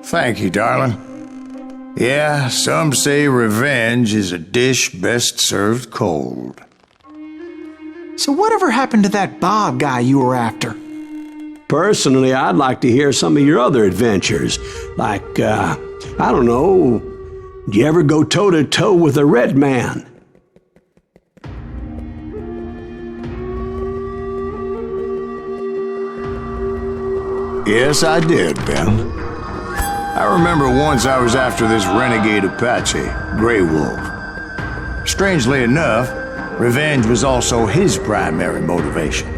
Thank you, darling. Yeah, some say revenge is a dish best served cold. So whatever happened to that Bob guy you were after? Personally, I'd like to hear some of your other adventures. Like, I don't know, did you ever go toe-to-toe with a red man? Yes, I did, Ben. I remember once I was after this renegade Apache, Grey Wolf. Strangely enough, revenge was also his primary motivation.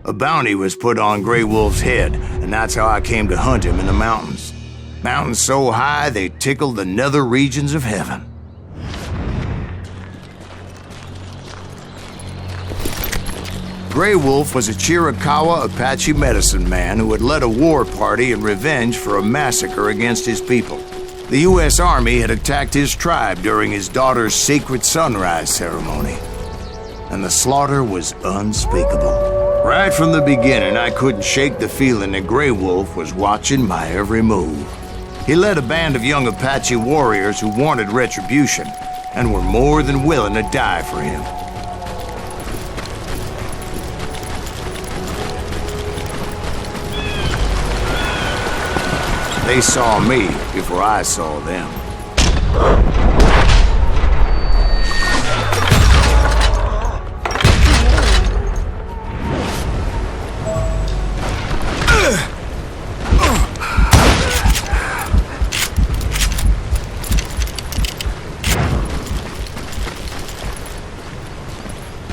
A bounty was put on Grey Wolf's head, and that's how I came to hunt him in the mountains. Mountains so high they tickled the nether regions of heaven. Grey Wolf was a Chiricahua Apache medicine man who had led a war party in revenge for a massacre against his people. The U.S. Army had attacked his tribe during his daughter's sacred sunrise ceremony, and the slaughter was unspeakable. Right from the beginning, I couldn't shake the feeling that Grey Wolf was watching my every move. He led a band of young Apache warriors who wanted retribution and were more than willing to die for him. They saw me before I saw them.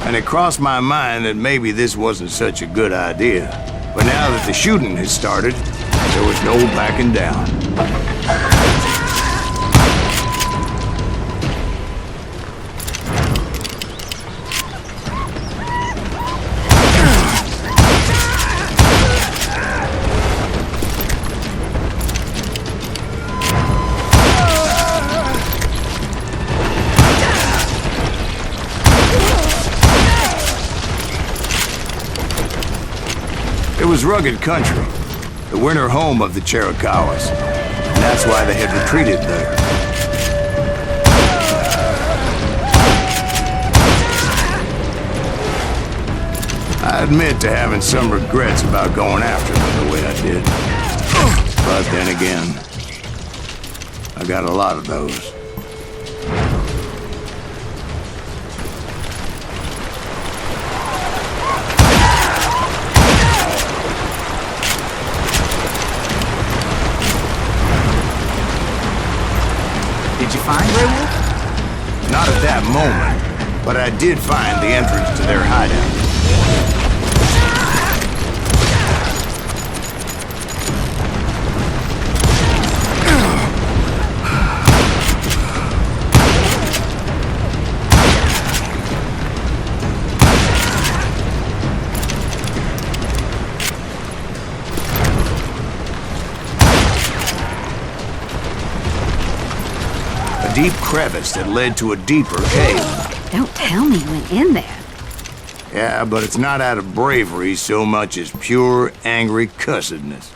And it crossed my mind that maybe this wasn't such a good idea. But now that the shooting had started, there was no backing down. It was rugged country, the winter home of the Chiricahuas, and that's why they had retreated there. I admit to having some regrets about going after them the way I did. But then again, I got a lot of those. Did you find Grey Wolf? Not at that moment, but I did find the entrance to their hideout. A deep crevice that led to a deeper cave. Don't tell me you went in there. Yeah, but it's not out of bravery so much as pure, angry cussedness.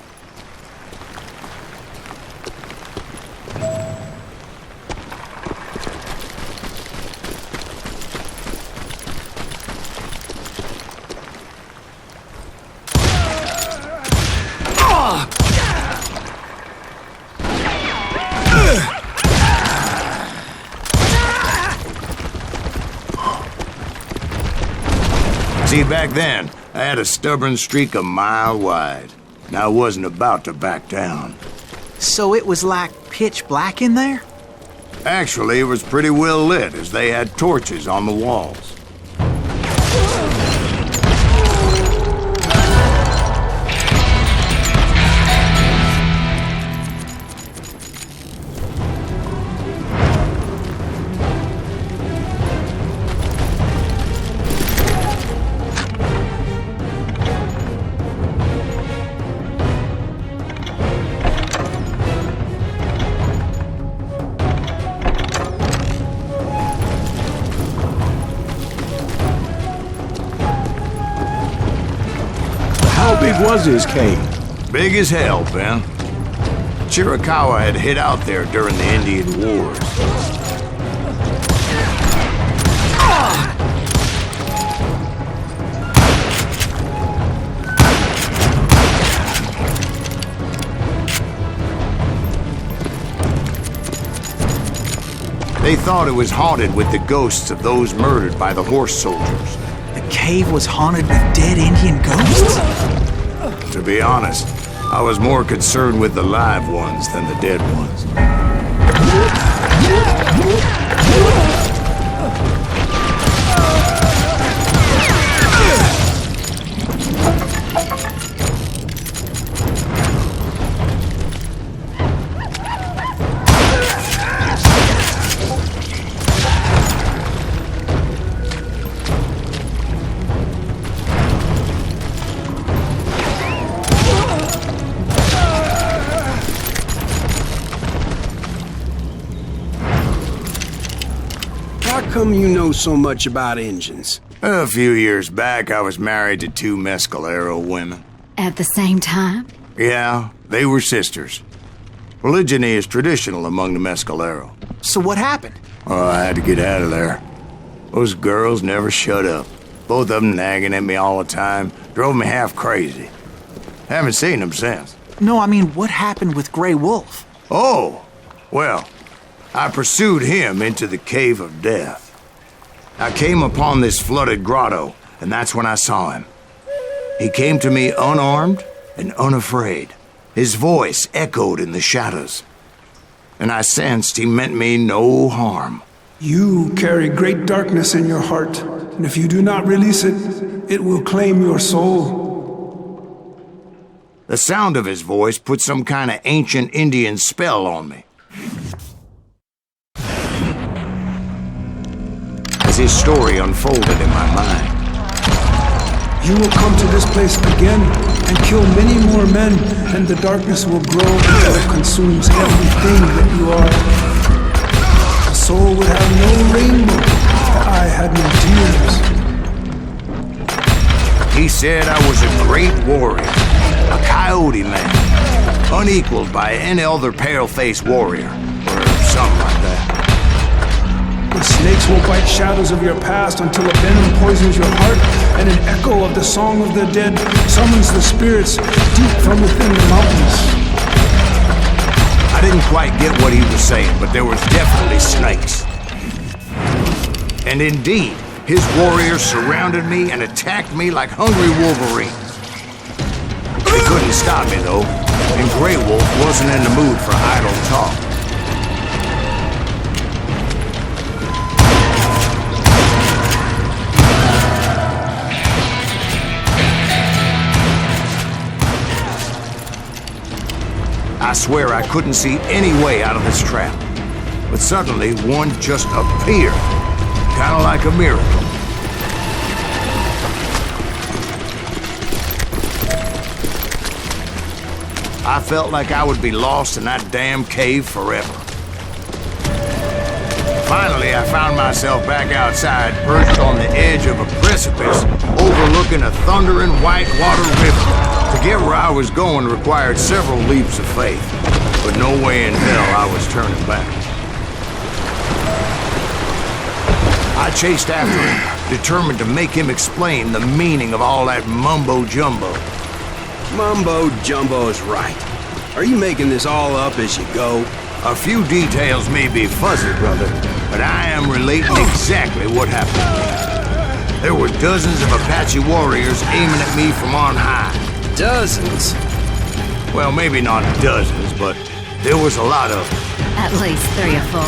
See, back then, I had a stubborn streak a mile wide, and I wasn't about to back down. So it was like pitch black in there? Actually, it was pretty well lit, as they had torches on the walls. big was his cave? Big as hell, Ben. Chiricahua had hid out there during the Indian Wars. They thought it was haunted with the ghosts of those murdered by the horse soldiers. The cave was haunted with dead Indian ghosts? To be honest, I was more concerned with the live ones than the dead ones. How come you know so much about engines? A few years back, I was married to 2 Mescalero women. At the same time? Yeah, they were sisters. Polygyny is traditional among the Mescalero. So what happened? Oh, I had to get out of there. Those girls never shut up. Both of them nagging at me all the time. Drove me half crazy. Haven't seen them since. No, I mean, what happened with Grey Wolf? Oh, well, I pursued him into the Cave of Death. I came upon this flooded grotto, and that's when I saw him. He came to me unarmed and unafraid. His voice echoed in the shadows, and I sensed he meant me no harm. You carry great darkness in your heart, and if you do not release it, it will claim your soul. The sound of his voice put some kind of ancient Indian spell on me. As his story unfolded in my mind, You will come to this place again and kill many more men, and the darkness will grow until it consumes everything that you are. A soul would have no rainbow if the eye had no tears. he said I was a great warrior, a coyote man, unequaled by any other pale-faced warrior, or something like that. The snakes will bite shadows of your past until a venom poisons your heart, and an echo of the song of the dead summons the spirits deep from within the mountains. I didn't quite get what he was saying, but there was definitely snakes. And indeed, his warriors surrounded me and attacked me like hungry wolverines. They couldn't stop me, though, and Grey Wolf wasn't in the mood for idle talk. I swear I couldn't see any way out of this trap. But suddenly, one just appeared. Kind of like a miracle. I felt like I would be lost in that damn cave forever. Finally, I found myself back outside, perched on the edge of a precipice, overlooking a thundering whitewater river. To get where I was going required several leaps of faith, but no way in hell I was turning back. I chased after him, determined to make him explain the meaning of all that mumbo-jumbo. Mumbo-jumbo is right. Are you making this all up as you go? A few details may be fuzzy, brother, but I am relating exactly what happened to me. There were dozens of Apache warriors aiming at me from on high. Dozens? Well, maybe not dozens, but there was a lot of them. At least 3 or 4.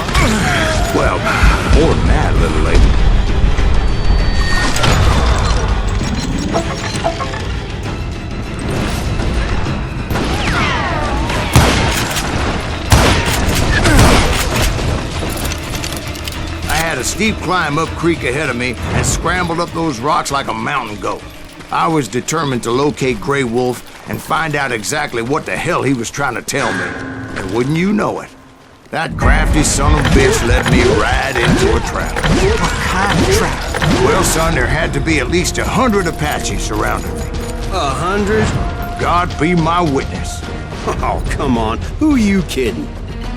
Well, more than that, little lady. I had a steep climb up creek ahead of me and scrambled up those rocks like a mountain goat. I was determined to locate Grey Wolf and find out exactly what the hell he was trying to tell me. And wouldn't you know it, that crafty son of a bitch led me right into a trap. What kind of trap? Well, son, there had to be at least 100 Apaches surrounding me. 100? God be my witness. Oh, come on. Who are you kidding?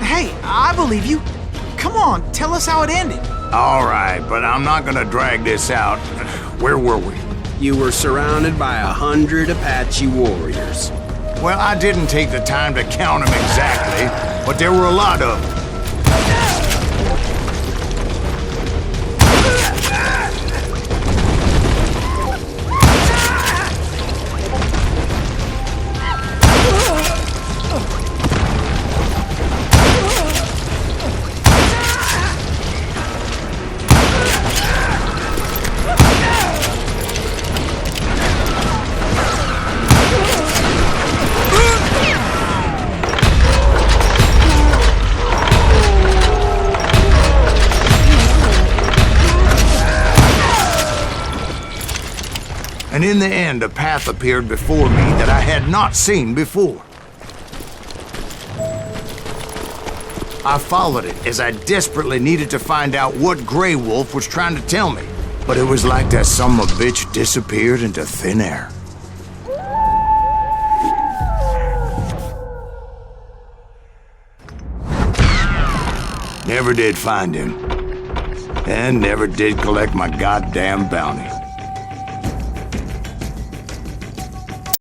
Hey, I believe you. Come on, tell us how it ended. All right, but I'm not gonna drag this out. Where were we? You were surrounded by 100 Apache warriors. Well, I didn't take the time to count them exactly, but there were a lot of them. And in the end, a path appeared before me that I had not seen before. I followed it as I desperately needed to find out what Grey Wolf was trying to tell me. But it was like that son of a bitch disappeared into thin air. Never did find him. And never did collect my goddamn bounty.